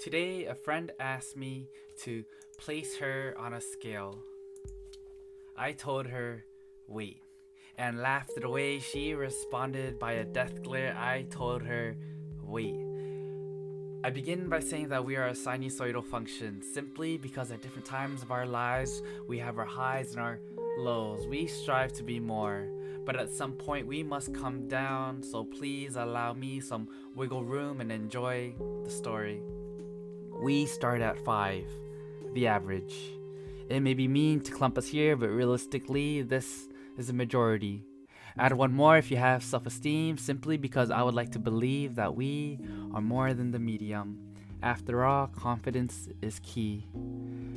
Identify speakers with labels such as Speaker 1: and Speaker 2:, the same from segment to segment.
Speaker 1: Today, a friend asked me to place her on a scale. I told her, wait, and laughed it away. She responded by a death glare. I told her, wait. I begin by saying that we are a sinusoidal function simply because at different times of our lives we have our highs and our lows. We strive to be more, but at some point we must come down, so please allow me some wiggle room and enjoy the story. We start at 5, the average. It may be mean to clump us here, but realistically, this is a majority. Add one more if you have self-esteem, simply because I would like to believe that we are more than the medium. After all, confidence is key.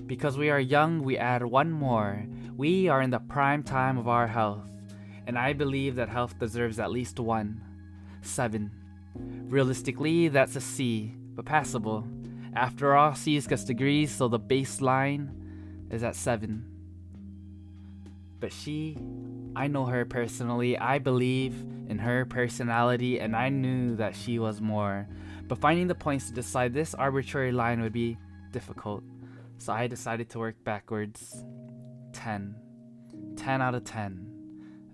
Speaker 1: Because we are young, we add one more. We are in the prime time of our health, and I believe that health deserves at least 1. 7. Realistically, that's a C, but passable. After all, C's gets degrees, so the baseline is at 7. But I know her personally. I believe in her personality, and I knew that she was more. But finding the points to decide this arbitrary line would be difficult. So I decided to work backwards. 10. 10 out of 10.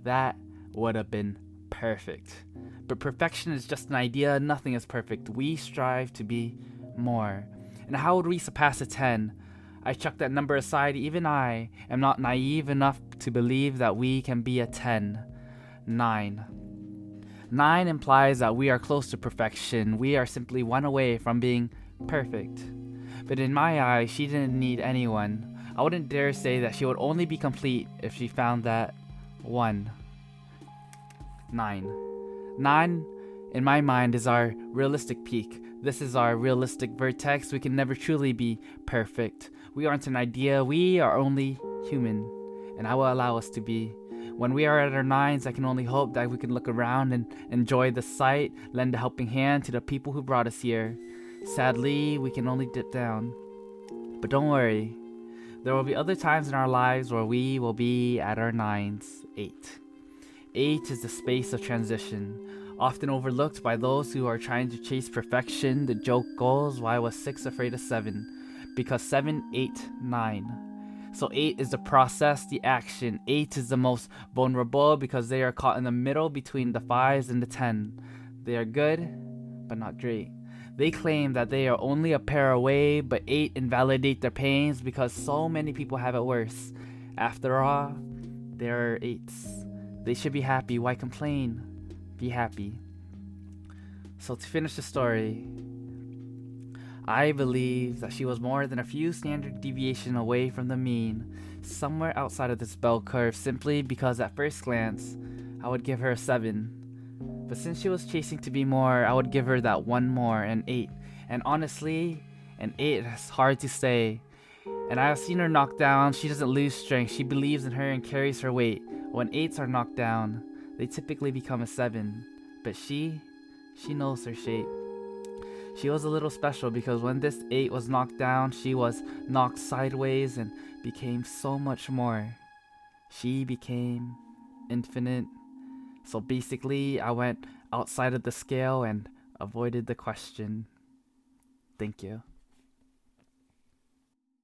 Speaker 1: That would have been perfect. But perfection is just an idea. Nothing is perfect. We strive to be more. And how would we surpass a 10? I chuck that number aside. Even I am not naive enough to believe that we can be a 10. 9. 9 implies that we are close to perfection. We are simply one away from being perfect. But in my eyes, she didn't need anyone. I wouldn't dare say that she would only be complete if she found that 1. 9. 9, in my mind, is our realistic peak. This is our realistic vertex. We can never truly be perfect. We aren't an idea. We are only human, and I will allow us to be. When we are at our 9s, I can only hope that we can look around and enjoy the sight, lend a helping hand to the people who brought us here. Sadly, we can only dip down. But don't worry. There will be other times in our lives where we will be at our 9s. 8. 8 is the space of transition, often overlooked by those who are trying to chase perfection. The joke goes, why was 6 afraid of 7? Because 7, 8, 9. So 8 is the process, the action. 8 is the most vulnerable because they are caught in the middle between the 5s and the 10. They are good, but not great. They claim that they are only a pair away, but 8 invalidate their pains because so many people have it worse. After all, they are 8s. They should be happy. Why complain? Be happy. So to finish the story, I believe that she was more than a few standard deviation away from the mean, somewhere outside of this bell curve, simply because at first glance, I would give her a 7. But since she was chasing to be more, I would give her that 1 more, an 8. And honestly, an 8 is hard to say. And I have seen her knocked down. She doesn't lose strength. She believes in her and carries her weight. When 8s are knocked down, they typically become a 7. But she knows her shape. She was a little special because when this 8 was knocked down, she was knocked sideways and became so much more. She became infinite. So basically, I went outside of the scale and avoided the question. Thank you.